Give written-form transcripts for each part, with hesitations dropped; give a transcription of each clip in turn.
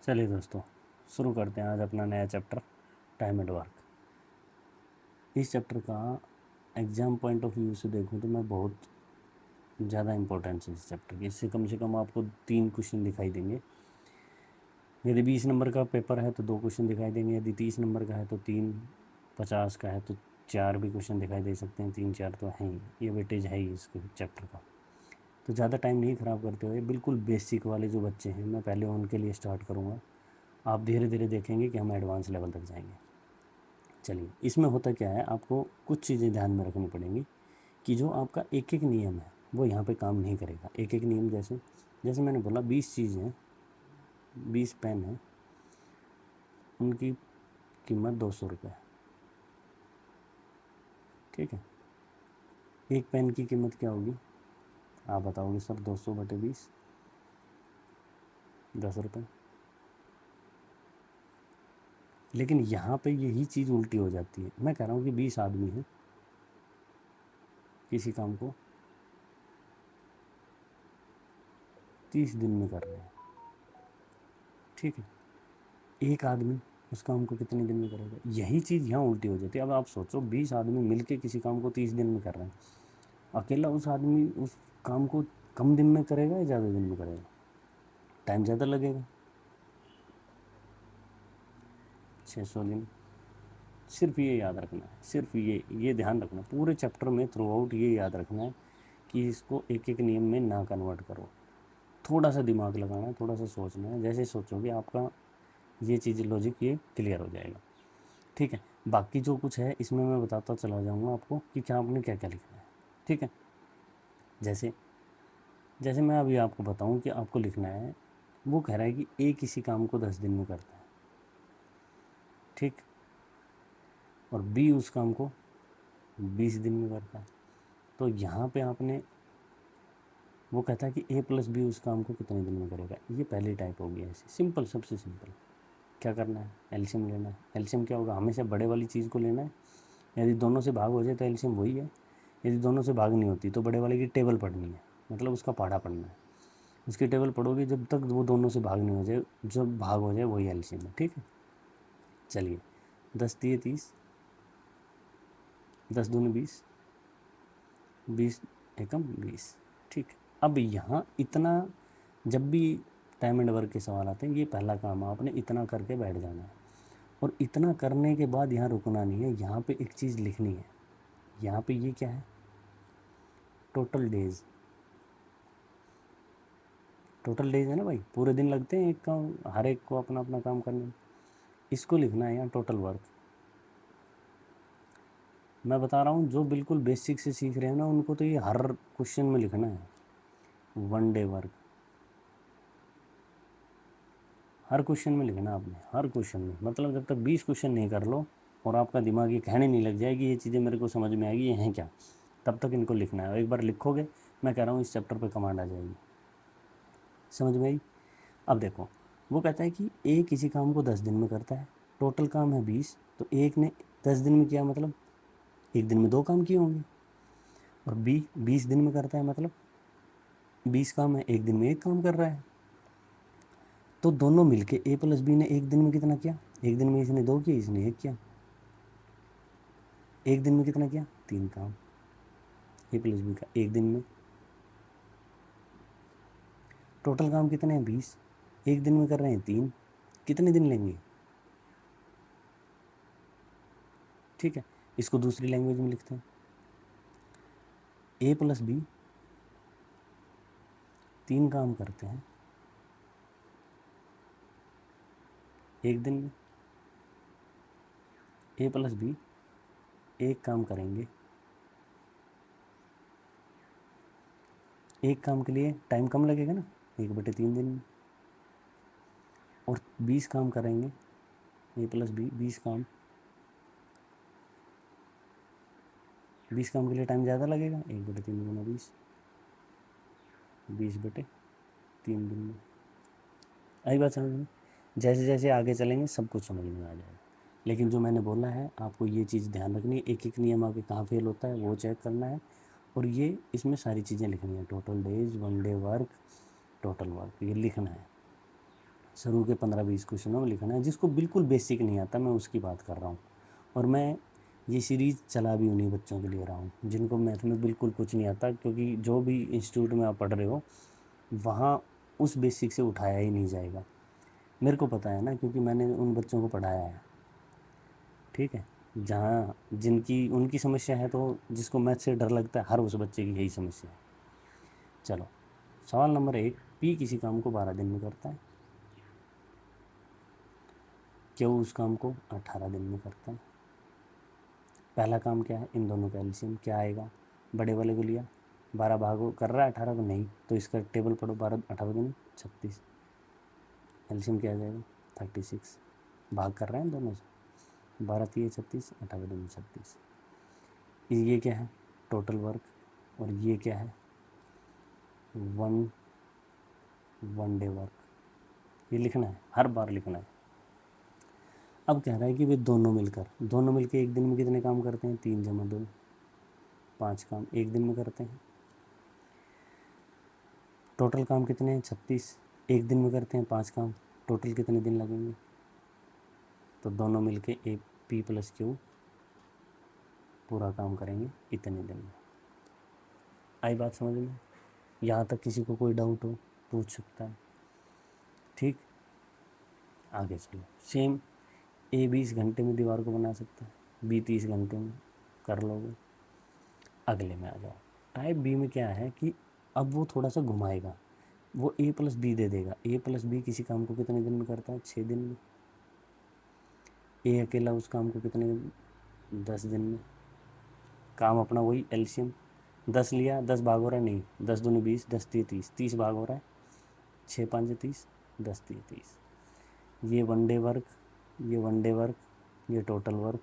चलिए दोस्तों, शुरू करते हैं आज अपना नया चैप्टर टाइम एंड वर्क। इस चैप्टर का एग्ज़ाम पॉइंट ऑफ व्यू से देखूं तो मैं बहुत ज़्यादा इंपॉर्टेंस है इस चैप्टर की। इससे कम से कम आपको 3 क्वेश्चन दिखाई देंगे। यदि 20 नंबर का पेपर है तो 2 क्वेश्चन दिखाई देंगे, यदि 30 नंबर का है तो 3, 50 का है तो 4 भी क्वेश्चन दिखाई दे सकते हैं। 3-4 तो हैं ही, ये वेटेज है ही इसके चैप्टर का। तो ज़्यादा टाइम नहीं ख़राब करते हुए बिल्कुल बेसिक वाले जो बच्चे हैं मैं पहले उनके लिए स्टार्ट करूँगा। आप धीरे धीरे देखेंगे कि हम एडवांस लेवल तक जाएंगे। चलिए, इसमें होता क्या है, आपको कुछ चीज़ें ध्यान में रखनी पड़ेंगी कि जो आपका एक एक नियम है वो यहाँ पे काम नहीं करेगा। एक एक नियम जैसे जैसे मैंने बोला 20 चीज़ें हैं, 20 पेन हैं, उनकी कीमत 200 रुपये। ठीक है, एक पेन की कीमत क्या होगी आप बताओगे सर? 200/20, 10 रुपये। लेकिन यहाँ पे यही चीज़ उल्टी हो जाती है। मैं कह रहा हूँ कि 20 आदमी हैं, किसी काम को 30 दिन में कर रहे हैं। ठीक है, एक आदमी उस काम को कितने दिन में करेगा? यही चीज़ यहाँ उल्टी हो जाती है। अब आप सोचो 20 आदमी मिलके किसी काम को 30 दिन में कर रहे हैं, अकेला उस आदमी उस काम को कम दिन में करेगा या ज़्यादा दिन में करेगा? टाइम ज़्यादा लगेगा, 600 दिन। सिर्फ ये याद रखना है, सिर्फ ये ध्यान रखना पूरे चैप्टर में थ्रू आउट ये याद रखना है कि इसको एक एक नियम में ना कन्वर्ट करो। थोड़ा सा दिमाग लगाना है, थोड़ा सा सोचना है। जैसे सोचोगे आपका ये चीज़ लॉजिक ये क्लियर हो जाएगा। ठीक है, बाकी जो कुछ है इसमें मैं बताता चला जाऊँगा आपको कि क्या आपने क्या क्या लिखना है। ठीक है, जैसे जैसे मैं अभी आपको बताऊँ कि आपको लिखना है, वो कह रहा है कि ए किसी काम को 10 दिन में करता है, ठीक, और बी उस काम को 20 दिन में करता है। तो यहाँ पे आपने, वो कहता है कि ए प्लस बी उस काम को कितने दिन में करेगा। ये पहली टाइप होगी ऐसी सिंपल, सबसे सिंपल। क्या करना है? एलसीएम लेना है। एलसीएम क्या होगा? हमेशा बड़े वाली चीज़ को लेना है। यदि दोनों से भाग हो जाए तो एलसीएम वही है। यदि दोनों से भाग नहीं होती तो बड़े वाले की टेबल पढ़नी है, मतलब उसका पढ़ा पढ़ना है। उसकी टेबल पढ़ोगे जब तक वो दोनों से भाग नहीं हो जाए, जब भाग हो जाए वही एलसीएम है। ठीक है, चलिए 10×3 = 30, 10×2 = 20, 20×1 = 20। ठीक, अब यहाँ इतना, जब भी टाइम एंड वर्क के सवाल आते हैं ये पहला काम आपने इतना करके बैठ जाना है। और इतना करने के बाद यहाँ रुकना नहीं है, यहाँ पे एक चीज़ लिखनी है। यहाँ पे ये क्या है? Total days. टोटल डेज है ना भाई, पूरे दिन लगते हैं एक काम, हर एक को अपना अपना काम करने में। इसको लिखना है यहाँ टोटल वर्क। मैं बता रहा हूँ जो बिल्कुल बेसिक से सीख रहे हैं ना उनको तो ये हर क्वेश्चन में लिखना है। 1 डे वर्क हर क्वेश्चन में लिखना आपने, हर क्वेश्चन में। मतलब जब तक 20 क्वेश्चन नहीं कर लो और आपका दिमाग ये कहने नहीं लग जाए कि ये चीज़ें मेरे को समझ में आएगी, ये हैं क्या, तब तक इनको लिखना है। और एक बार लिखोगे, मैं कह रहा हूँ इस चैप्टर पे कमांड आ जाएगी। समझ में आई? अब देखो, वो कहता है कि ए किसी काम को 10 दिन में करता है, टोटल काम है 20, तो एक ने 10 दिन में किया, मतलब एक दिन में 2 काम किए होंगे। और बी 20 दिन में करता है, मतलब 20 काम है, एक दिन में एक काम कर रहा है। तो दोनों मिलके ए प्लस बी ने एक दिन में कितना किया? एक दिन में इसने 2 किए, इसने 1 किया। एक दिन में कितना किया? 3 काम ए प्लस बी का एक दिन में। टोटल काम कितने हैं? 20, एक दिन में कर रहे हैं 3, कितने दिन लेंगे? ठीक है, इसको दूसरी लैंग्वेज में लिखते हैं। ए प्लस बी 3 काम करते हैं एक दिन में, ए प्लस बी एक काम करेंगे। एक काम के लिए टाइम कम लगेगा ना, 1/3 दिन में। और 20 काम करेंगे ए प्लस बी, 20 काम के लिए टाइम ज़्यादा लगेगा, 1/3 × 20, 20/3 दिन में। आई बात समझ में? जैसे जैसे आगे चलेंगे सब कुछ समझ में आ जाएगा। लेकिन जो मैंने बोला है आपको ये चीज़ ध्यान रखनी है, एक एक नियम आगे कहाँ फेल होता है वो चेक करना है। और ये इसमें सारी चीज़ें लिखनी है, total days, 1 day work, total work, ये लिखना है। शुरू के 15-20 क्वेश्चनों में लिखना है। जिसको बिल्कुल बेसिक नहीं आता मैं उसकी बात कर रहा हूँ। और मैं ये सीरीज़ चला भी उन्हीं बच्चों के लिए रहा हूँ जिनको मैथ में बिल्कुल कुछ नहीं आता, क्योंकि जो भी इंस्टीट्यूट में आप पढ़ रहे हो वहाँ उस बेसिक से उठाया ही नहीं जाएगा। मेरे को पता है ना, क्योंकि मैंने उन बच्चों को पढ़ाया है। ठीक है, जहाँ जिनकी उनकी समस्या है, तो जिसको मैथ से डर लगता है हर उस बच्चे की यही समस्या है। चलो सवाल नंबर 1, पी किसी काम को 12 दिन में करता है, क्यों उस काम को 18 दिन में करता है। पहला काम क्या है, इन दोनों का एलसीएम क्या आएगा, बड़े वाले को लिया 12 भागो कर रहा है 18 को, नहीं तो इसका टेबल पढ़ो, 12 18 दिन 36, एलसीएम क्या आ जाएगा 36, भाग कर रहे हैं दोनों से, 12 3 36, 18 दिन 36। ये क्या है टोटल वर्क, और ये क्या है वन डे वर्क। ये लिखना है, हर बार लिखना है। अब कह रहा है कि वे दोनों मिलकर एक दिन में कितने काम करते हैं, 3 जमा 2 5 काम एक दिन में करते हैं। टोटल काम कितने हैं 36, एक दिन में करते हैं 5 काम, टोटल कितने दिन लगेंगे। तो दोनों मिलके ए पी प्लस क्यू पूरा काम करेंगे इतने दिन में। आई बात समझ में? यहाँ तक किसी को कोई डाउट हो पूछ सकता है। ठीक, आगे चलो। सेम ए 20 घंटे में दीवार को बना सकता है, बी 30 घंटे में कर लोगे। अगले में आ जाओ। टाइप बी में क्या है कि अब वो थोड़ा सा घुमाएगा, वो ए प्लस बी दे देगा। ए प्लस बी किसी काम को कितने दिन में करता है, 6 दिन में। ए अकेला उस काम को कितने 10 दिन में। काम अपना वही एलसीएम 10 लिया, 10 भाग हो रहा है, नहीं 10 दूनी 20, 10 तीय 30, 30 भाग हो रहा है, 6 5 30, 10 तीय 30। ये वन डे वर्क, ये वन डे वर्क, ये टोटल वर्क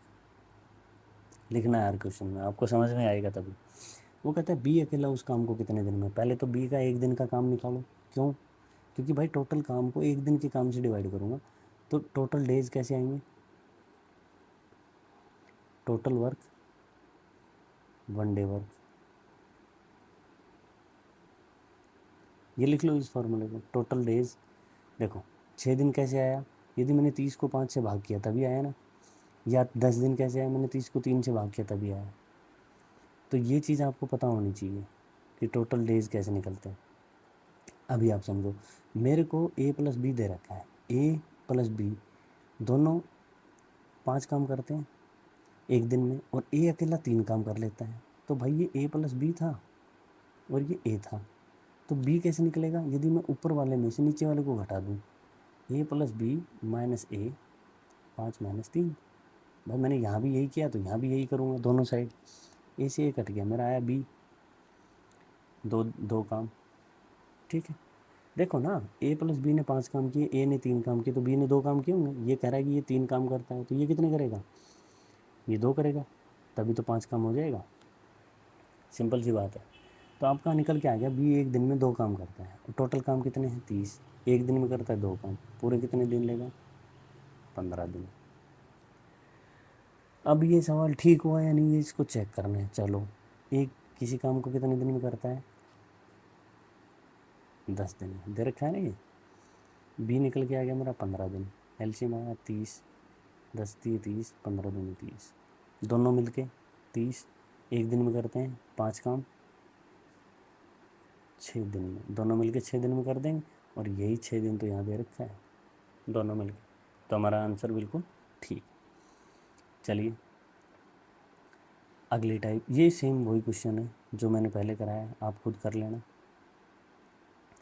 लिखना है हर क्वेश्चन में, आपको समझ में आएगा तभी। वो कहता है बी अकेला उस काम को कितने दिन में। पहले तो बी का एक दिन का काम निकालो, क्यों, क्योंकि भाई टोटल काम को एक दिन के काम से डिवाइड करूँगा तो टोटल डेज कैसे आएंगे, total work one day work. ये लिख लो इस फॉर्मूले को, टोटल डेज। देखो 6 दिन कैसे आया, यदि मैंने 30 को 5 से भाग किया तभी आया ना, या 10 दिन कैसे आया, मैंने 30 को 3 से भाग किया तभी आया। तो ये चीज़ आपको पता होनी चाहिए कि टोटल डेज कैसे निकलते हैं। अभी आप समझो, मेरे को ए प्लस बी दे रखा है, ए प्लस बी दोनों 5 काम करते हैं एक दिन में, और ए अकेला 3 काम कर लेता है। तो भाई ये ए प्लस बी था और ये ए था, तो बी कैसे निकलेगा, यदि मैं ऊपर वाले में से नीचे वाले को घटा दूँ, ए प्लस बी माइनस ए 5 माइनस 3। भाई मैंने यहाँ भी यही किया तो यहाँ भी यही करूँगा, दोनों साइड ए से ए कट गया, मेरा आया बी, दो काम। ठीक है, देखो ना ए प्लस बी ने 5 काम किए, ए ने 3 काम किए, तो बी ने 2 काम किए होंगे। ये कह रहा है कि ये 3 काम करता है, तो ये कितने करेगा, ये 2 करेगा, तभी तो 5 काम हो जाएगा। सिंपल सी बात है। तो आपका निकल के आ गया बी एक दिन में 2 काम करता है, और टोटल काम कितने हैं 30, एक दिन में करता है 2 काम, पूरे कितने दिन लेगा 15 दिन। अब ये सवाल ठीक हुआ या नहीं, ये इसको चेक करना है। चलो, एक किसी काम को कितने दिन में करता है 10 दिन में दे रखा है ना, ये बी निकल के आ गया मेरा 15 दिन, एलसीएम आया 30, 10 तीय 30, 15 दूनी 30, दोनों मिलके 30 एक दिन में करते हैं 5 काम 6 दिन में, दोनों मिलके 6 दिन में कर देंगे, और यही 6 दिन तो यहाँ दे रखा है दोनों मिलके, तो हमारा आंसर बिल्कुल ठीक। चलिए अगली टाइप, ये सेम वही क्वेश्चन है जो मैंने पहले कराया, आप खुद कर लेना।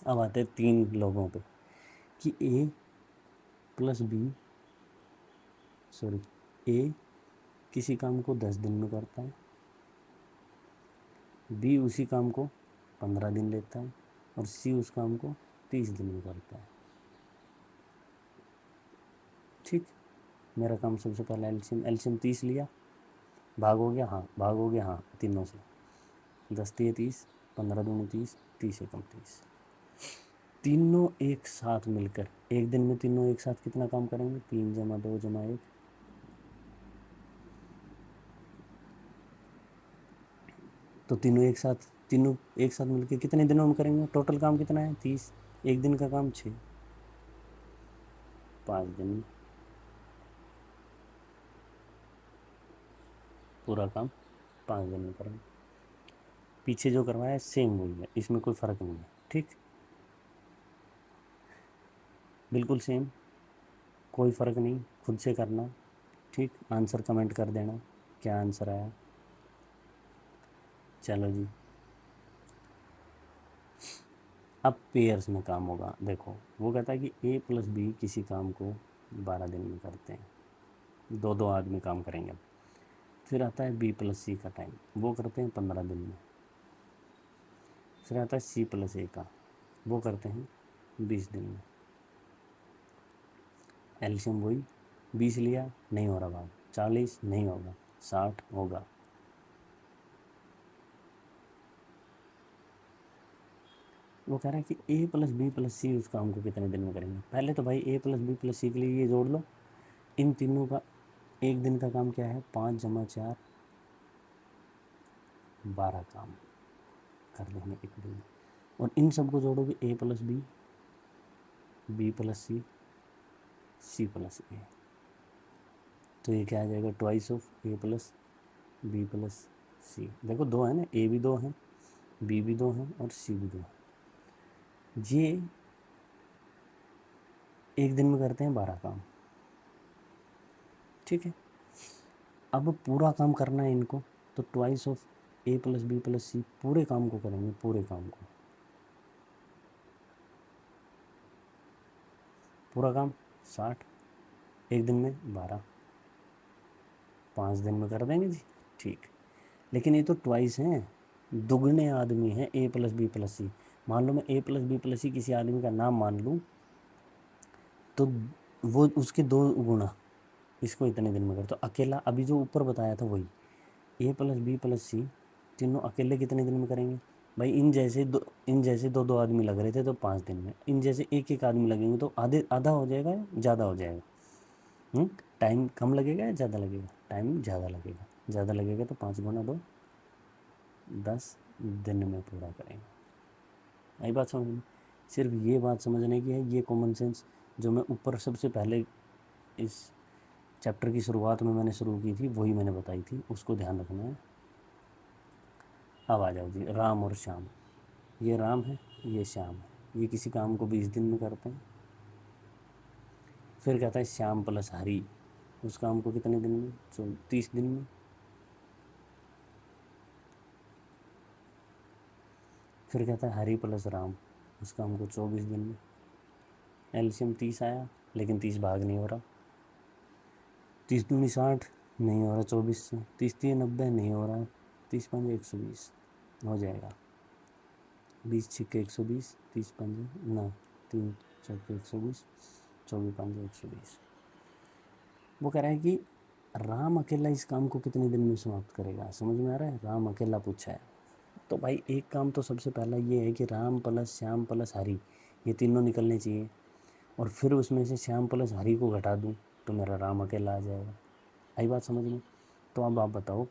अब आते हैं 3 लोगों पे कि ए प्लस बी सॉरी ए किसी काम को 10 दिन में करता है, बी उसी काम को 15 दिन लेता है, और सी उस काम को 30 दिन में करता है। ठीक, मेरा काम सबसे पहला एलसीएम 30 लिया, भाग हो गया, हाँ भाग हो गया, हाँ तीनों से, 10 तीय 30, 15 दूनी 30, 30 एकम 30। तीनों एक साथ मिलकर एक दिन में तीनों एक साथ कितना काम करेंगे, 3 जमा 2 जमा 1, तो तीनों एक साथ मिलकर कितने दिनों में करेंगे, टोटल काम कितना है 30, एक दिन का काम 6, 5 दिन में, पूरा काम 5 दिन में करेंगे। पीछे जो करवाया सेम वही है, इसमें कोई फ़र्क नहीं है। ठीक, बिल्कुल सेम, कोई फ़र्क नहीं, खुद से करना। ठीक, आंसर कमेंट कर देना क्या आंसर आया। चलो जी, अब पेयर्स में काम होगा। देखो वो कहता है कि ए प्लस बी किसी काम को 12 दिन में करते हैं, दो दो आदमी काम करेंगे। फिर आता है बी प्लस सी का टाइम, वो करते हैं 15 दिन में। फिर आता है सी प्लस ए का, वो करते हैं 20 दिन में। एल्शियम वही, 20 लिया नहीं हो रहा भाग, 40 नहीं होगा, 60 होगा। वो कह रहा है कि ए प्लस बी प्लस सी उस काम को कितने दिन में करेंगे। पहले तो भाई ए प्लस बी प्लस सी के लिए ये जोड़ लो, इन तीनों का एक दिन का काम क्या है, 5 जमा 4 12 काम कर लेंगे एक दिन में। और इन सबको जोड़ोगे A plus B plus C, C plus A, तो ये क्या आ जाएगा, twice of A plus B plus C. देखो दो है ना, ए भी दो हैं, बी भी दो हैं और सी भी दो है। ये एक दिन में करते हैं 12 काम। ठीक है, अब पूरा काम करना है इनको, तो twice of A plus B plus C पूरे काम को करेंगे, पूरे काम को। पूरा काम 60, एक दिन में 12, 5 दिन में कर देंगे जी। ठीक, लेकिन ये तो ट्वाइस हैं, दुगने आदमी हैं ए प्लस बी प्लस सी। मान लो मैं ए प्लस बी प्लस सी किसी आदमी का नाम मान लूँ, तो वो उसके 2 गुना, इसको इतने दिन में कर। तो अकेला अभी जो ऊपर बताया था वही, ए प्लस बी प्लस सी तीनों अकेले कितने दिन में करेंगे भाई। इन जैसे दो दो आदमी लग रहे थे तो 5 दिन में, इन जैसे एक एक आदमी लगेंगे तो आधे आधा हो जाएगा या ज़्यादा हो जाएगा। टाइम कम लगेगा या ज़्यादा लगेगा, टाइम ज़्यादा लगेगा। ज़्यादा लगेगा तो 5 गुना 2, 10 दिन में पूरा करेंगे। आई बात समझ में? सिर्फ ये बात समझने की है, ये कॉमन सेंस जो मैं ऊपर सबसे पहले इस चैप्टर की शुरुआत में मैंने शुरू की थी, वही मैंने बताई थी, उसको ध्यान रखना है। अब आ जाओ जी, राम और श्याम। ये राम है, ये श्याम है, ये किसी काम को 20 दिन में करते हैं। फिर कहता है श्याम प्लस हरी, उस काम को कितने दिन में, 30 दिन में। फिर कहता है हरी प्लस राम, उस काम को 24 दिन में। एल्शियम 30 आया, लेकिन 30 भाग नहीं हो रहा, 30 दूनी 60 नहीं हो रहा, 24 से 30 3 90 नहीं हो रहा, 30 5 120 हो जाएगा, 20 छिक्के 120, 30 5 ना 3 चौके 120, 24 5 120। वो कह रहा है कि राम अकेला इस काम को कितने दिन में समाप्त करेगा। समझ में आ रहा है, राम अकेला पूछा है। तो भाई एक काम तो सबसे पहला ये है कि राम प्लस श्याम प्लस हरी, ये तीनों निकलने चाहिए, और फिर उसमें से श्याम प्लस हरी को घटा दूँ तो मेरा राम अकेला आ जाएगा। आई बात समझ में? तो अब आप बताओ,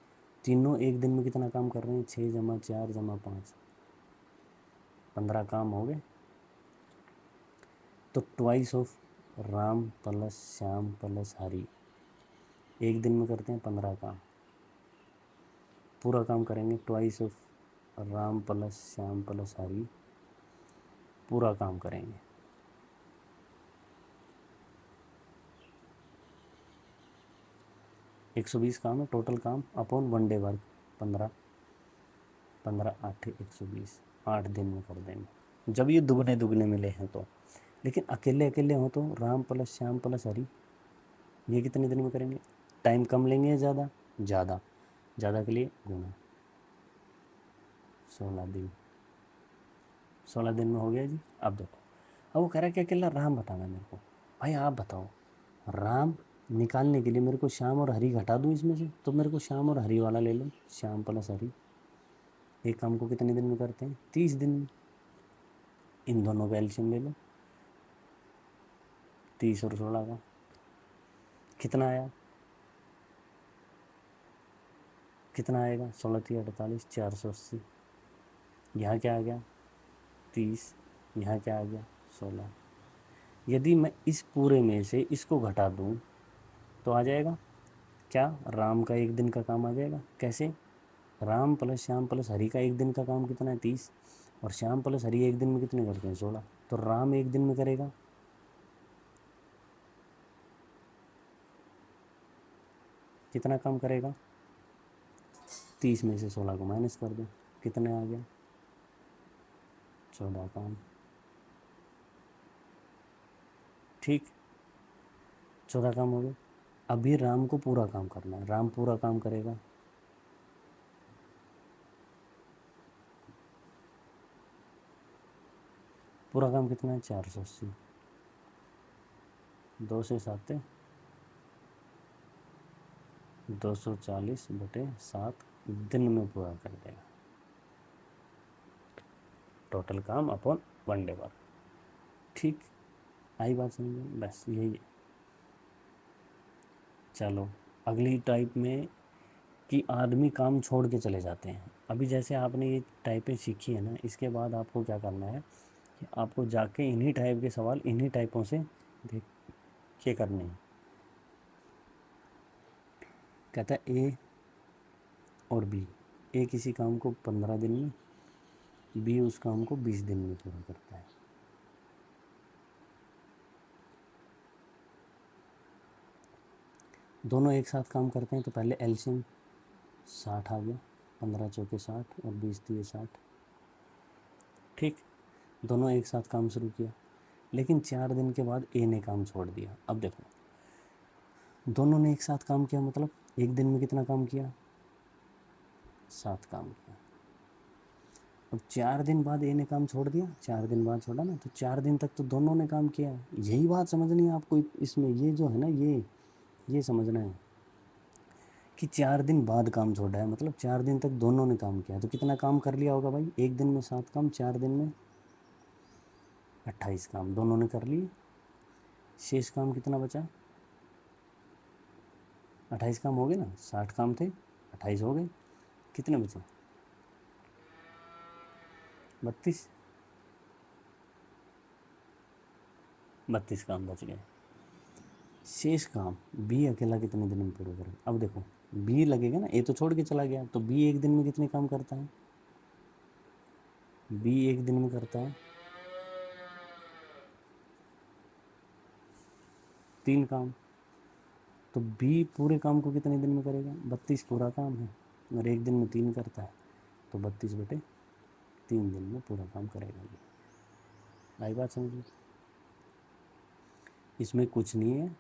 तीनों एक दिन में कितना काम कर रहे हैं, 6 जमा 4 जमा 5, 15 काम हो गए। तो twice of Ram plus Shyam plus Hari एक दिन में करते हैं 15 काम, पूरा काम करेंगे twice of Ram plus Shyam plus Hari, पूरा काम करेंगे। एक 120 काम है टोटल काम अपॉन 1 डे वर्क, 15 15 8 120, 8 दिन में कर देंगे जब ये दुगने दुगने मिले हैं तो। लेकिन अकेले अकेले हो तो राम प्लस श्याम प्लस हरी, ये कितने दिन में करेंगे, टाइम कम लेंगे या ज़्यादा, ज़्यादा, ज़्यादा के लिए गुना, 16 दिन, 16 दिन में हो गया जी। अब देखो, अब वो कह रहा है कि अकेला राम बताना मेरे को। भाई आप बताओ, राम निकालने के लिए मेरे को श्याम और हरी घटा दूँ इसमें से, तो मेरे को श्याम और हरी वाला ले लो, श्याम प्लस हरी, एक काम को कितने दिन में करते हैं, 30 दिन में। इन दोनों का एल्शियम ले लो, 30 और 16 का कितना आया, कितना आएगा, 16 3 48, 480। यहाँ क्या आ गया 30, यहाँ क्या आ गया 16, यदि मैं इस पूरे में से इसको घटा दूँ तो आ जाएगा क्या, राम का एक दिन का काम आ जाएगा। कैसे, राम प्लस श्याम प्लस हरि का एक दिन का काम कितना है 30, और श्याम प्लस हरि एक दिन में कितने करते हैं 16, तो राम एक दिन में करेगा कितना काम करेगा, 30 में से 16 को माइनस कर दो, कितने आ गया 14 काम। ठीक, 14 काम हो गए। अभी राम को पूरा काम करना है, राम पूरा काम करेगा, पूरा काम कितना है 480, 2 से 7 240/7 दिन में पूरा कर देगा, टोटल काम अपॉन 1 डे वर्क। ठीक, आई बात समझ में, बस यही है। चलो अगली टाइप में कि आदमी काम छोड़ के चले जाते हैं। अभी जैसे आपने ये टाइपें सीखी है ना, इसके बाद आपको क्या करना है कि आपको जाके इन्हीं टाइप के सवाल इन्हीं टाइपों से देख के करने हैं। कहता है ए और बी, ए किसी काम को 15 दिन में, बी उस काम को 20 दिन में पूरा करता है। दोनों एक साथ काम करते हैं तो पहले एलसीएम 60 आ गया, 15 चौके 60 और 20 दिए 60। ठीक, दोनों एक साथ काम शुरू किया, लेकिन 4 दिन के बाद ए ने काम छोड़ दिया। अब देखो दोनों ने एक साथ काम किया, मतलब एक दिन में कितना काम किया 7 काम किया। अब 4 दिन बाद ए ने काम छोड़ दिया, 4 दिन बाद छोड़ा ना, तो 4 दिन तक तो दोनों ने काम किया। यही बात समझनी है आपको इसमें, ये जो है ना ये समझना है कि 4 दिन बाद काम छोड़ा है, मतलब 4 दिन तक दोनों ने काम किया। तो कितना काम कर लिया होगा भाई, एक दिन में 7 काम, 4 दिन में 28 काम दोनों ने कर लिए। शेष काम कितना बचा, 28 काम हो गए ना, 60 काम थे 28 हो गए, कितने बचे 32, 32 काम बच गए। शेष काम बी अकेला कितने दिन में पूरा करेगा। अब देखो बी लगेगा ना, ए तो छोड़ के चला गया, तो बी एक दिन में कितने काम करता है, बी एक दिन में करता है 3 काम। तो बी पूरे काम को कितने दिन में करेगा, 32 पूरा काम है और एक दिन में 3 करता है, तो 32/3 दिन में पूरा काम करेगा ये। आई बात समझ में, इसमें कुछ नहीं है,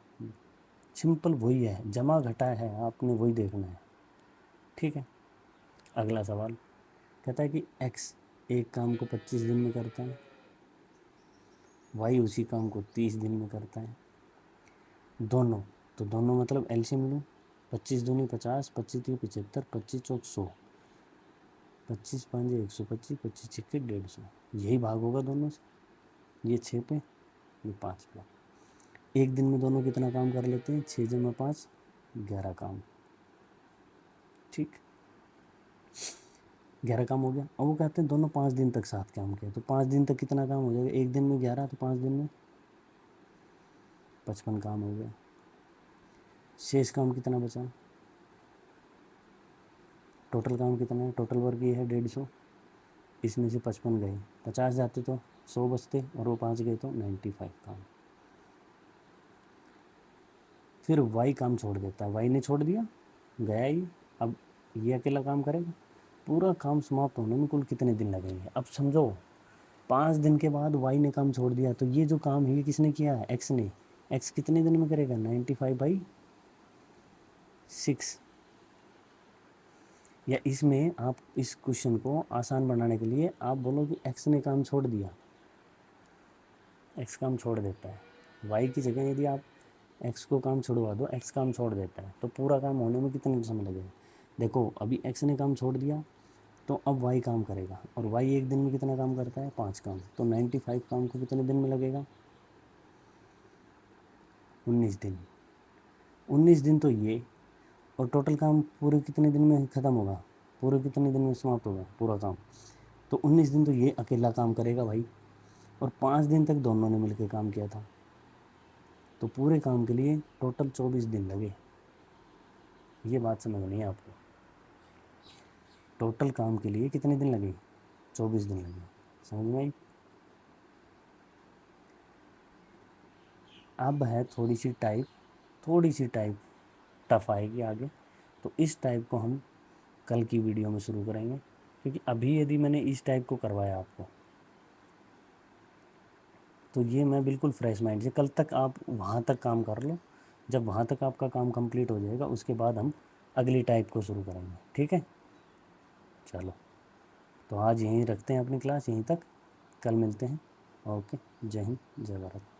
सिंपल वही है, जमा घटा है, आपने वही देखना है। ठीक है, अगला सवाल कहता है कि एक्स एक काम को 25 दिन में करता है, वाई उसी काम को 30 दिन में करता है। दोनों, तो दोनों मतलब एलसीएम लूँ, 25 दूनी 50, 25 तीन 75, 25 चौक 100, 25 पाँच 125, 25 छिक्के 150, यही भाग होगा दोनों से। ये 6 पे, ये 5 पे। एक दिन में दोनों कितना काम कर लेते हैं, 6 जमा 5 11 काम। ठीक, 11 काम हो गया। अब वो कहते हैं दोनों 5 दिन तक साथ काम किया, तो 5 दिन तक कितना काम हो जाएगा, एक दिन में 11, तो 5 दिन में 55 काम हो गया। शेष काम कितना बचा, टोटल काम कितना है, टोटल वर्क ये है 150, इसमें से 55 गए, 50 जाते तो 100 बचते, और वो 5 गए तो 95 काम। फिर वाई काम छोड़ देता है, वाई ने छोड़ दिया, गया ही। अब ये अकेला काम करेगा, पूरा काम समाप्त होने में कुल कितने दिन लगेंगे। अब समझो 5 दिन के बाद वाई ने काम छोड़ दिया, तो ये जो काम है ये किसने किया है, एक्स ने। एक्स कितने दिन में करेगा, 95/6। या इसमें आप इस क्वेश्चन को आसान बनाने के लिए आप बोलो कि एक्स ने काम छोड़ दिया, एक्स काम छोड़ देता है, वाई की जगह यदि आप एक्स को काम छोड़वा दो, एक्स काम छोड़ देता है, तो पूरा काम होने में कितने समय लगेगा। देखो अभी एक्स ने काम छोड़ दिया, तो अब वाई काम करेगा, और वाई एक दिन में कितना काम करता है 5 काम, तो 95 काम को कितने दिन में लगेगा 19 दिन। 19 दिन तो ये, और टोटल काम पूरे कितने दिन में ख़त्म होगा, पूरे कितने दिन में समाप्त होगा पूरा काम, तो 19 दिन तो ये अकेला काम करेगा भाई, और 5 दिन तक दोनों ने मिलकर काम किया था, तो पूरे काम के लिए टोटल 24 दिन लगे। ये बात समझनी है आपको, टोटल काम के लिए कितने दिन लगे, 24 दिन लगे। समझ में आई? अब है थोड़ी सी टाइप टफ आएगी आगे, तो इस टाइप को हम कल की वीडियो में शुरू करेंगे, क्योंकि अभी यदि मैंने इस टाइप को करवाया आपको, तो ये मैं बिल्कुल फ्रेश माइंड से, कल तक आप वहाँ तक काम कर लो। जब वहाँ तक आपका काम कंप्लीट हो जाएगा, उसके बाद हम अगली टाइप को शुरू करेंगे। ठीक है, चलो, तो आज यहीं रखते हैं अपनी क्लास, यहीं तक, कल मिलते हैं। ओके, जय हिंद, जय भारत।